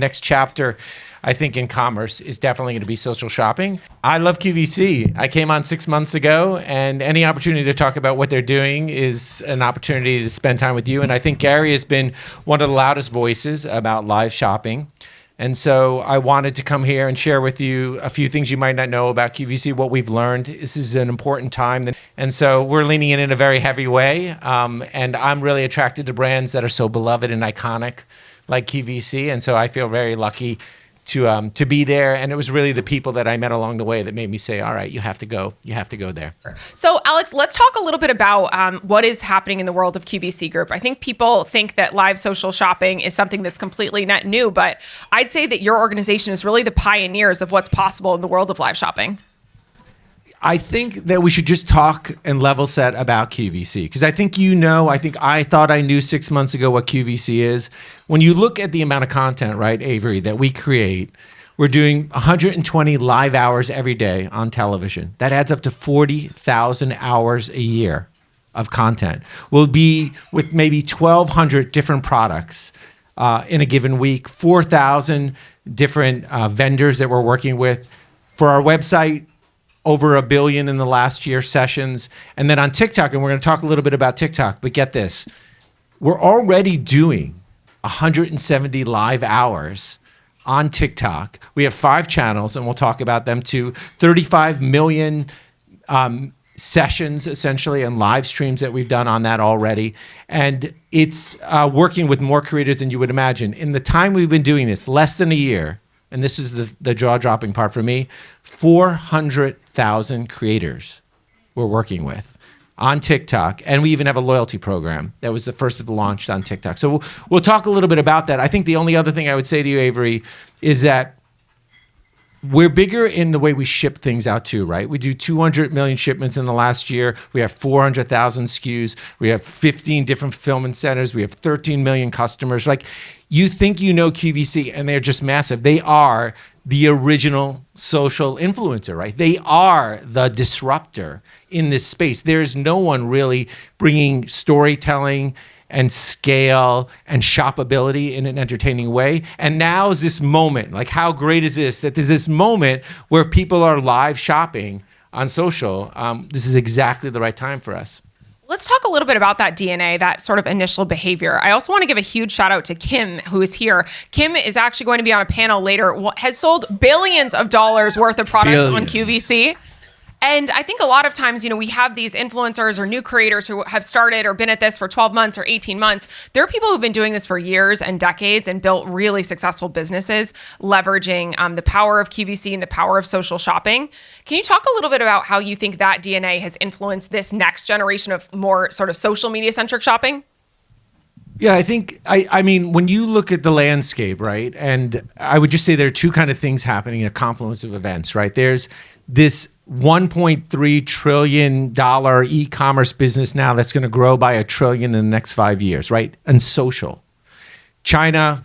Next chapter, I think, in commerce is definitely going to be social shopping. I love QVC. I came on 6 months ago, and any opportunity to talk about what they're doing is an opportunity to spend time with you. And I think Gary has been one of the loudest voices about live shopping. And so I wanted to come here and share with you a few things you might not know about QVC, what we've learned. This is an important time. And so we're leaning in a very heavy way. And I'm really attracted to brands that are so beloved and iconic like QVC. And so I feel very lucky to be there. And it was really the people that I met along the way that made me say, all right, you have to go there. So Alex, let's talk a little bit about what is happening in the world of QVC Group. I think people think that live social shopping is something that's completely not new, but I'd say that your organization is really the pioneers of what's possible in the world of live shopping. I think that we should just talk and level set about QVC, because I think I thought I knew 6 months ago what QVC is. When you look at the amount of content, right, Avery, that we create, we're doing 120 live hours every day on television. That adds up to 40,000 hours a year of content. We'll be with maybe 1,200 different products in a given week, 4,000 different vendors that we're working with. For our website, over 1 billion in the last year sessions. And then on TikTok, and we're going to talk a little bit about TikTok, but get this, we're already doing 170 live hours on TikTok. We have 5 channels, and we'll talk about them too. 35 million sessions, essentially, and live streams that we've done on that already. And it's working with more creators than you would imagine. In the time we've been doing this, less than a year, and this is the jaw-dropping part for me, 400,000 creators we're working with on TikTok. And we even have a loyalty program that was the first of the launched on TikTok. So we'll talk a little bit about that. I think the only other thing I would say to you, Avery, is that we're bigger in the way we ship things out too, right? We do 200 million shipments in the last year. We have 400,000 SKUs. We have 15 different fulfillment centers. We have 13 million customers. Like, you think you know QVC, and they're just massive. They are the original social influencer, right? They are the disruptor in this space. There's no one really bringing storytelling and scale and shoppability in an entertaining way. And now is this moment, like, how great is this, that there's this moment where people are live shopping on social. This is exactly the right time for us. Let's talk a little bit about that DNA, that sort of initial behavior. I also want to give a huge shout out to Kim, who is here. Kim is actually going to be on a panel later, has sold billions of dollars worth of products on QVC. And I think a lot of times, we have these influencers or new creators who have started or been at this for 12 months or 18 months. There are people who've been doing this for years and decades and built really successful businesses, leveraging the power of QVC and the power of social shopping. Can you talk a little bit about how you think that DNA has influenced this next generation of more sort of social media centric shopping? Yeah, I think, I mean, when you look at the landscape, right, and I would just say there are two kind of things happening, a confluence of events, right? There's this $1.3 trillion e-commerce business now that's going to grow by $1 trillion in the next 5 years, right? And social. China,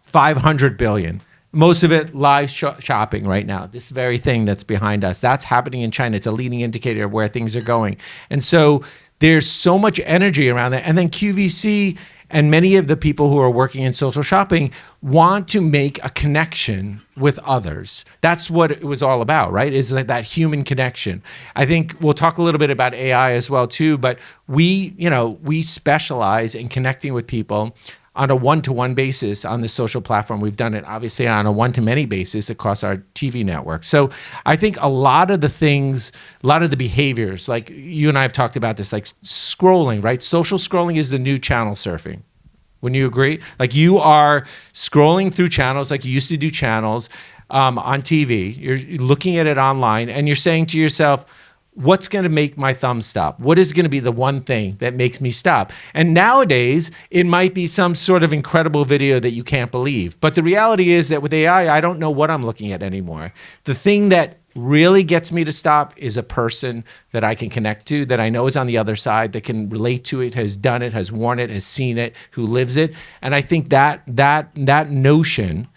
$500 billion. Most of it live shopping right now. This very thing that's behind us, that's happening in China. It's a leading indicator of where things are going. And so there's so much energy around that. And then QVC and many of the people who are working in social shopping want to make a connection with others. That's what it was all about, right? Is like that human connection. I think we'll talk a little bit about AI as well too, but we specialize in connecting with people on a one-to-one basis on the social platform. We've done it obviously on a one-to-many basis across our TV network. So I think a lot of the behaviors, like you and I have talked about this, like scrolling, right? Social scrolling is the new channel surfing. Wouldn't you agree? Like, you are scrolling through channels like you used to do channels on TV. You're looking at it online and you're saying to yourself, what's going to make my thumb stop? What is going to be the one thing that makes me stop? And nowadays, it might be some sort of incredible video that you can't believe. But the reality is that with AI, I don't know what I'm looking at anymore. The thing that really gets me to stop is a person that I can connect to, that I know is on the other side, that can relate to it, has done it, has worn it, has seen it, who lives it. And I think that notion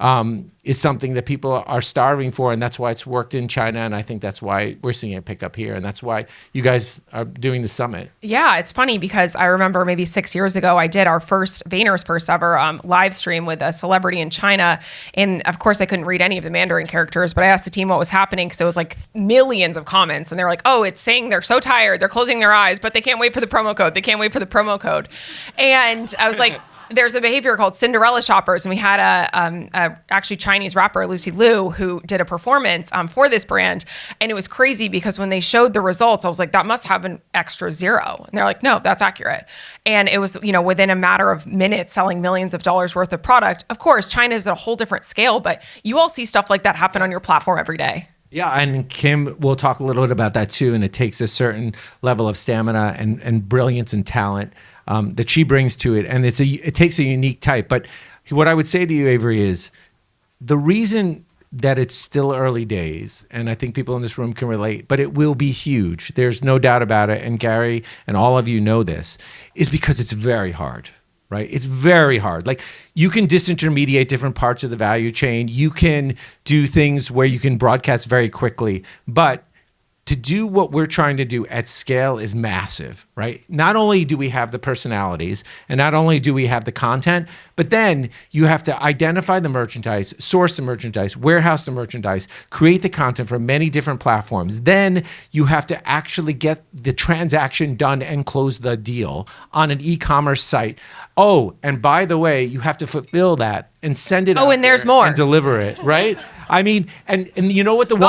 is something that people are starving for, and that's why it's worked in China, and I think that's why we're seeing it pick up here, and that's why you guys are doing the summit. Yeah, it's funny because I remember maybe 6 years ago, I did our Vayner's first ever live stream with a celebrity in China. And of course, I couldn't read any of the Mandarin characters, but I asked the team what was happening because it was like millions of comments. And they're like, oh, it's saying they're so tired, they're closing their eyes, but they can't wait for the promo code. They can't wait for the promo code. And I was like, there's a behavior called Cinderella shoppers, and we had a actually Chinese rapper, Lucy Liu, who did a performance for this brand, and it was crazy because when they showed the results, I was like, that must have an extra zero, and they're like, no, that's accurate, and it was within a matter of minutes selling millions of dollars worth of product. Of course, China is at a whole different scale, but you all see stuff like that happen on your platform every day. Yeah, and Kim will talk a little bit about that too, and it takes a certain level of stamina and brilliance and talent that she brings to it, and it takes a unique type. But what I would say to you, Avery, is the reason that it's still early days, and I think people in this room can relate, but it will be huge. There's no doubt about it, and Gary and all of you know this, is because it's very hard. Right? It's very hard. Like, you can disintermediate different parts of the value chain. You can do things where you can broadcast very quickly, but to do what we're trying to do at scale is massive, right? Not only do we have the personalities and not only do we have the content, but then you have to identify the merchandise, source the merchandise, warehouse the merchandise, create the content for many different platforms. Then you have to actually get the transaction done and close the deal on an e-commerce site. Oh, and by the way, you have to fulfill that and send it out and there's more. And deliver it, right? I mean, and you know what there's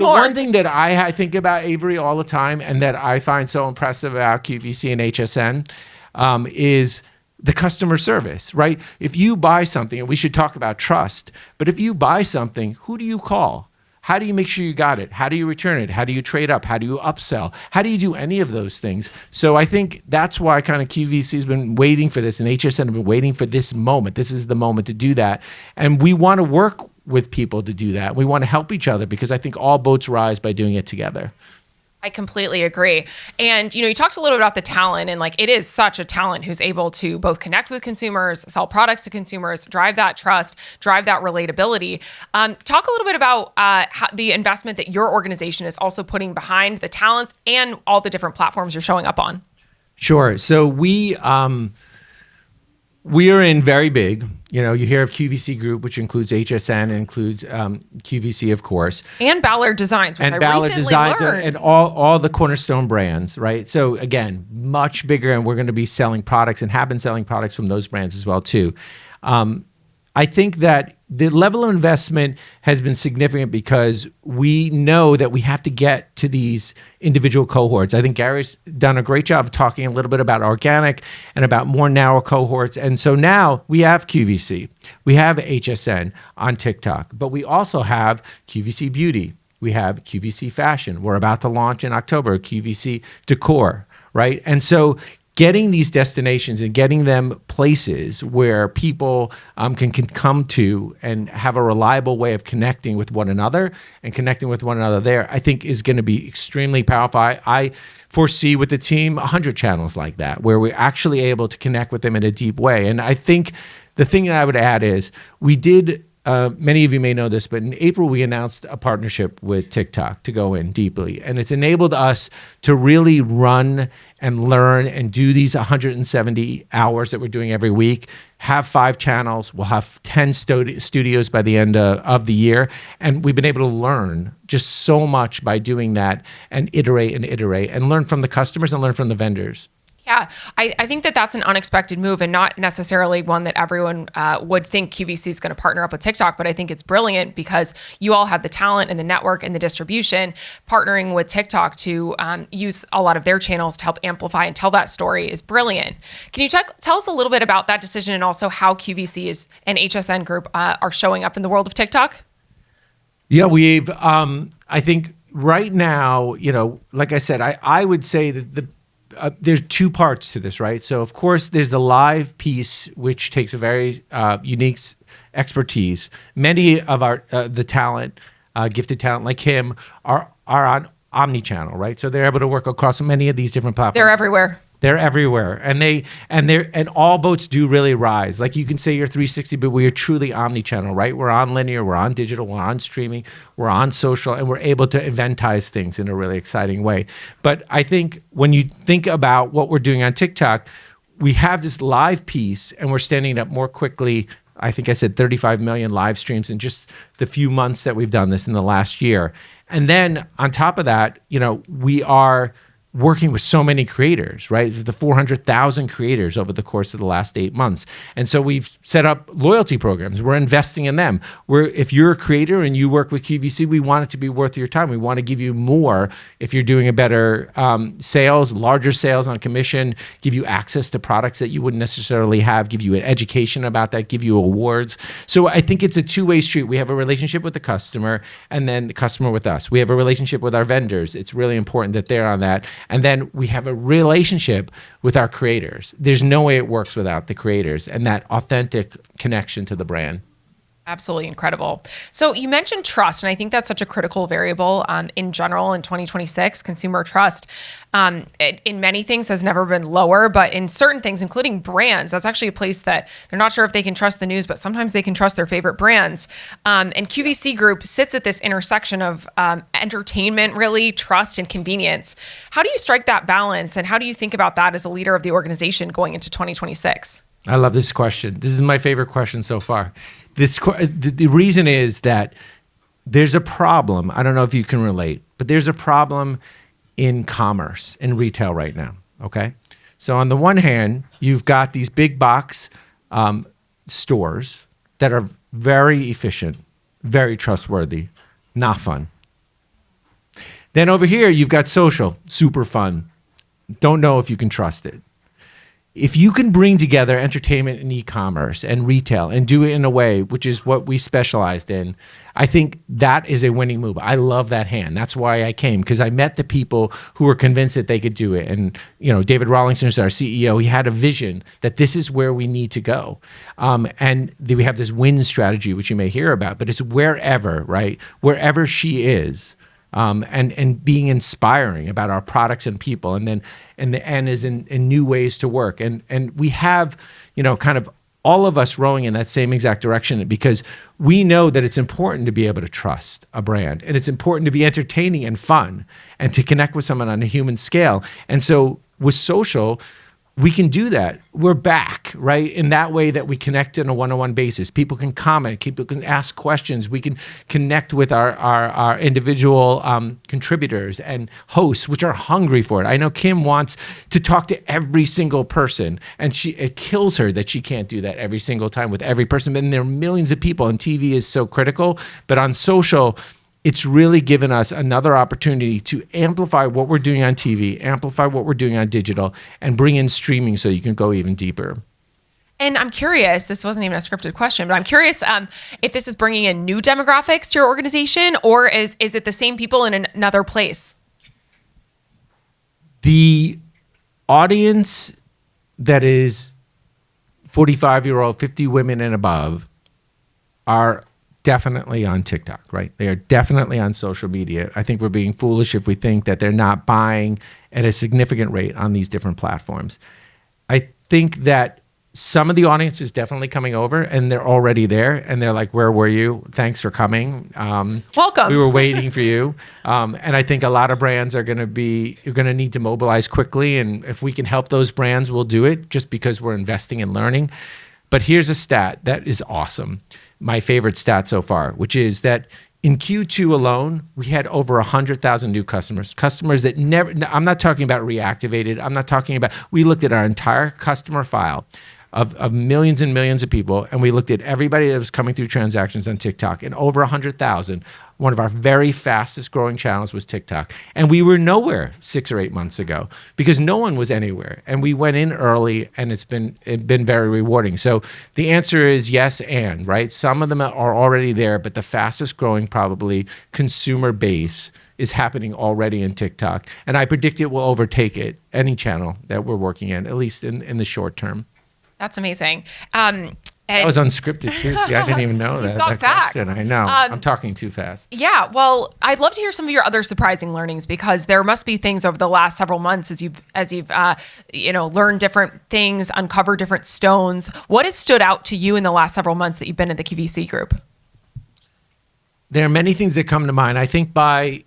more. One thing that I think about, Avery, all the time, and that I find so impressive about QVC and HSN is the customer service, right? If you buy something, and we should talk about trust, but if you buy something, who do you call? How do you make sure you got it? How do you return it? How do you trade up? How do you upsell? How do you do any of those things? So I think that's why kind of QVC has been waiting for this, and HSN have been waiting for this moment. This is the moment to do that. And we want to work with people to do that. We want to help each other because I think all boats rise by doing it together. I completely agree. And, you talked a little bit about the talent, and like, it is such a talent who's able to both connect with consumers, sell products to consumers, drive that trust, drive that relatability. Talk a little bit about how the investment that your organization is also putting behind the talents and all the different platforms you're showing up on. Sure. So we are in very big. You hear of QVC Group, which includes HSN and includes QVC, of course. And Ballard Designs, which and I Ballard recently Designs learned. And all the cornerstone brands, right? So again, much bigger, and we're going to be selling products and have been selling products from those brands as well too. I think that the level of investment has been significant because we know that we have to get to these individual cohorts. I think Gary's done a great job of talking a little bit about organic and about more narrow cohorts. And so now we have QVC, we have HSN on TikTok, but we also have QVC Beauty. We have QVC Fashion. We're about to launch in October, QVC Decor, right? And so getting these destinations and getting them places where people can come to and have a reliable way of connecting with one another and connecting with one another there, I think is going to be extremely powerful. I foresee with the team 100 channels like that where we're actually able to connect with them in a deep way. And I think the thing that I would add is we did many of you may know this, but in April, we announced a partnership with TikTok to go in deeply. And it's enabled us to really run and learn and do these 170 hours that we're doing every week, have 5 channels. We'll have 10 studios by the end of the year. And we've been able to learn just so much by doing that and iterate and learn from the customers and learn from the vendors. Yeah, I think that that's an unexpected move and not necessarily one that everyone would think QVC is going to partner up with TikTok, but I think it's brilliant because you all have the talent and the network and the distribution. Partnering with TikTok to use a lot of their channels to help amplify and tell that story is brilliant. Can you tell us a little bit about that decision and also how QVC and HSN Group are showing up in the world of TikTok? Yeah, we've, I think right now, like I said, I would say that there's 2 parts to this, right? So of course there's the live piece, which takes a very unique expertise. Many of our the talent, gifted talent like him, are on omni-channel, right? So they're able to work across many of these different platforms. They're everywhere. They're everywhere, and all boats do really rise. Like you can say you're 360, but we are truly omni-channel, right? We're on linear, we're on digital, we're on streaming, we're on social, and we're able to eventize things in a really exciting way. But I think when you think about what we're doing on TikTok, we have this live piece, and we're standing up more quickly. I think I said 35 million live streams in just the few months that we've done this in the last year. And then on top of that, we are working with so many creators, right? The 400,000 creators over the course of the last 8 months. And so we've set up loyalty programs. We're investing in them. If you're a creator and you work with QVC, we want it to be worth your time. We want to give you more if you're doing a better sales, larger sales on commission, give you access to products that you wouldn't necessarily have, give you an education about that, give you awards. So I think it's a two-way street. We have a relationship with the customer and then the customer with us. We have a relationship with our vendors. It's really important that they're on that. And then we have a relationship with our creators. There's no way it works without the creators and that authentic connection to the brand. Absolutely incredible. So you mentioned trust, and I think that's such a critical variable in general in 2026. Consumer trust in many things has never been lower, but in certain things, including brands, that's actually a place that they're not sure if they can trust the news, but sometimes they can trust their favorite brands. And QVC Group sits at this intersection of entertainment, really, trust and convenience. How do you strike that balance, and how do you think about that as a leader of the organization going into 2026? I love this question. This is my favorite question so far. The reason is that there's a problem. I don't know if you can relate, but there's a problem in commerce, in retail right now, okay? So on the one hand, you've got these big box stores that are very efficient, very trustworthy, not fun. Then over here, you've got social, super fun. Don't know if you can trust it. If you can bring together entertainment and e-commerce and retail and do it in a way, which is what we specialized in, I think that is a winning move. I love that hand. That's why I came, because I met the people who were convinced that they could do it. And, David Rawlinson is our CEO. He had a vision that this is where we need to go. And we have this win strategy, which you may hear about, but it's wherever, right? Wherever she is. And being inspiring about our products and people, and the N is in new ways to work, and we have kind of all of us rowing in that same exact direction, because we know that it's important to be able to trust a brand, and it's important to be entertaining and fun and to connect with someone on a human scale. And so with social, we can do that. We're back, right? In that way that we connect on a one-on-one basis. People can comment, people can ask questions. We can connect with our individual contributors and hosts, which are hungry for it. I know Kim wants to talk to every single person, and it kills her that she can't do that every single time with every person. But there are millions of people, and TV is so critical. But on social, it's really given us another opportunity to amplify what we're doing on TV, amplify what we're doing on digital, and bring in streaming so you can go even deeper. And I'm curious, this wasn't even a scripted question, but I'm curious if this is bringing in new demographics to your organization, or is it the same people in another place? The audience that is 45-year-old, 50 women and above are definitely on TikTok, right? They are definitely on social media. I think we're being foolish if we think that they're not buying at a significant rate on these different platforms. I think that some of the audience is definitely coming over, and they're already there, and they're like, where were you? Thanks for coming. Welcome. We were waiting for you. And I think a lot of brands are going to need to mobilize quickly. And if we can help those brands, we'll do it, just because we're investing in learning. But here's a stat that is awesome. My favorite stat so far, which is that in Q2 alone, we had over 100,000 new customers that never, I'm not talking about reactivated. I'm not talking about, we looked at our entire customer file of millions and millions of people, and we looked at everybody that was coming through transactions on TikTok, and over 100,000. One of our very fastest growing channels was TikTok. And we were nowhere 6 or 8 months ago because no one was anywhere. And we went in early, and it's been very rewarding. So the answer is yes, and, right? Some of them are already there, but the fastest growing probably consumer base is happening already in TikTok. And I predict it will overtake any channel that we're working in, at least in the short term. That's amazing. That was unscripted, Susie. I didn't even know He's that. got that facts. question. I know. I'm talking too fast. Yeah, well, I'd love to hear some of your other surprising learnings, because there must be things over the last several months as you've learned different things, uncovered different stones. What has stood out to you in the last several months that you've been at the QVC Group? There are many things that come to mind. I think by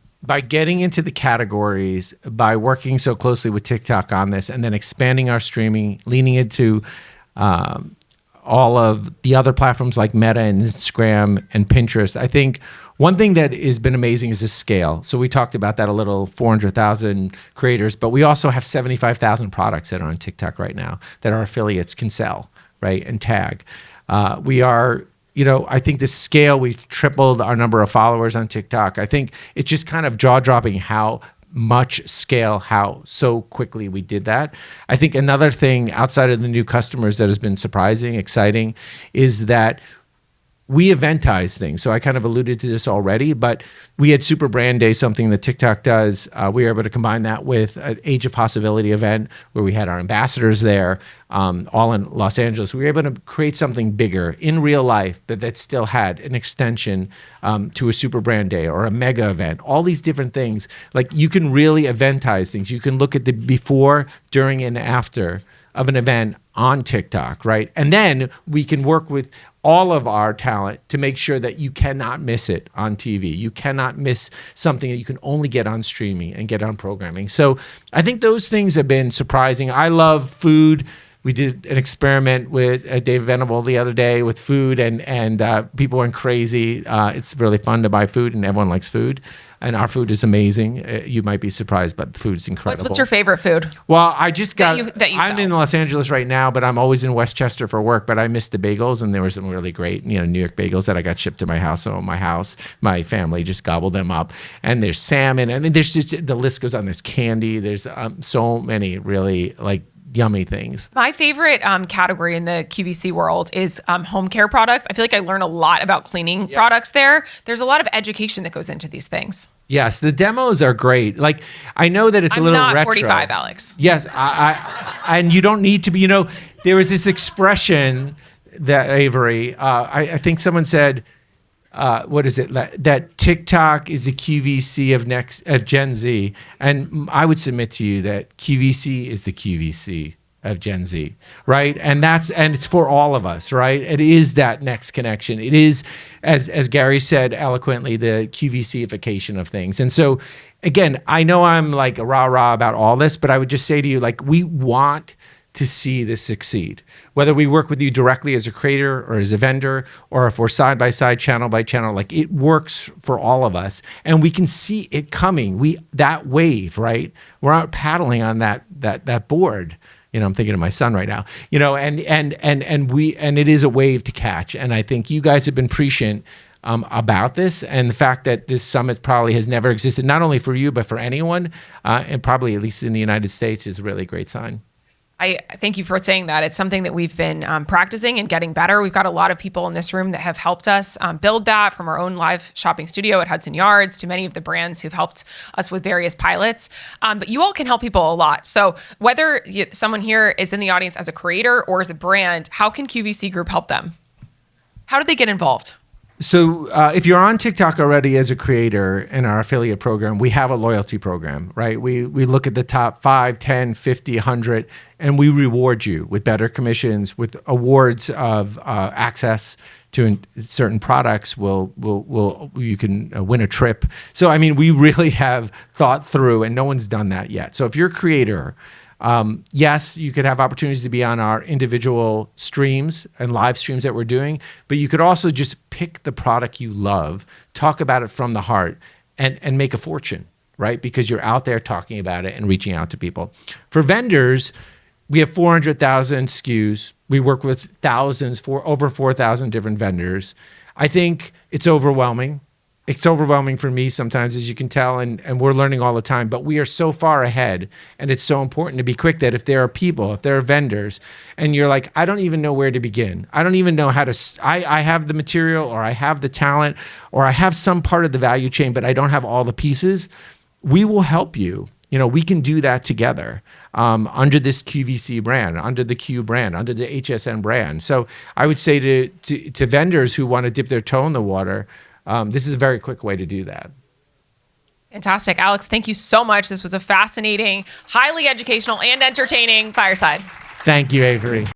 getting into the categories, by working so closely with TikTok on this, and then expanding our streaming, leaning into all of the other platforms like Meta and Instagram and Pinterest. I think one thing that has been amazing is the scale. So we talked about that a little, 400,000 creators, but we also have 75,000 products that are on TikTok right now that our affiliates can sell, right, and tag. We are, I think the scale, we've tripled our number of followers on TikTok. I think it's just kind of jaw-dropping how much scale, how so quickly we did that. I think another thing outside of the new customers that has been surprising, exciting, is that we eventize things. So I kind of alluded to this already, but we had Super Brand Day, something that TikTok does. We were able to combine that with an Age of Possibility event where we had our ambassadors there, all in Los Angeles. We were able to create something bigger in real life that still had an extension to a Super Brand Day or a mega event. All these different things. Like, you can really eventize things. You can look at the before, during, and after of an event on TikTok, right? And then we can work with all of our talent to make sure that you cannot miss it on TV. You cannot miss something that you can only get on streaming and get on programming. So I think those things have been surprising. I love food. We did an experiment with Dave Venable the other day with food, and people went crazy. It's really fun to buy food, and everyone likes food. And our food is amazing. You might be surprised, but the food is incredible. What's your favorite food? Well, I just got, I'm sell? in Los Angeles right now, but I'm always in Westchester for work. But I missed the bagels, and there were some really great, New York bagels that I got shipped to my house. So my family just gobbled them up. And there's salmon. I mean, there's just, the list goes on. There's candy. There's so many really yummy things. My favorite category in the QVC world is home care products. I feel like I learn a lot about cleaning products there. There's a lot of education that goes into these things. Yes, the demos are great. Like, I know that it's a little retro. I'm not 45, Alex. Yes, and you don't need to be. There was this expression that Avery, I think someone said, what is it? That TikTok is the QVC of Gen Z, and I would submit to you that QVC is the QVC of Gen Z, right? And it's for all of us, right? It is that next connection. It is, as Gary said eloquently, the QVC-ification of things. And so, again, I know I'm like a rah-rah about all this, but I would just say to you, we want to see this succeed. Whether we work with you directly as a creator or as a vendor, or if we're side by side, channel by channel, it works for all of us, and we can see it coming. That wave, right? We're out paddling on that board. I'm thinking of my son right now. And it is a wave to catch. And I think you guys have been prescient about this, and the fact that this summit probably has never existed, not only for you but for anyone, and probably at least in the United States, is a really great sign. I thank you for saying that. It's something that we've been practicing and getting better. We've got a lot of people in this room that have helped us build that, from our own live shopping studio at Hudson Yards to many of the brands who've helped us with various pilots. But you all can help people a lot. So whether someone here is in the audience as a creator or as a brand, how can QVC Group help them? How do they get involved? So if you're on TikTok already as a creator in our affiliate program, we have a loyalty program, right? We look at the top 5, 10, 50, 100, and we reward you with better commissions, with awards of access to certain products. You can win a trip. So, I mean, we really have thought through, and no one's done that yet. So if you're a creator, yes, you could have opportunities to be on our individual streams and live streams that we're doing, but you could also just pick the product you love, talk about it from the heart, and make a fortune, right? Because you're out there talking about it and reaching out to people. For vendors, we have 400,000 SKUs. We work with over 4,000 different vendors. I think it's overwhelming. It's overwhelming for me sometimes, as you can tell, and we're learning all the time, but we are so far ahead, and it's so important to be quick that if there are people, if there are vendors, and you're like, I don't even know where to begin. I don't even know how to, I have the material, or I have the talent, or I have some part of the value chain, but I don't have all the pieces. We will help you. we can do that together under this QVC brand, under the Q brand, under the HSN brand. So I would say to vendors who want to dip their toe in the water, this is a very quick way to do that. Fantastic. Alex, thank you so much. This was a fascinating, highly educational, and entertaining fireside. Thank you, Avery.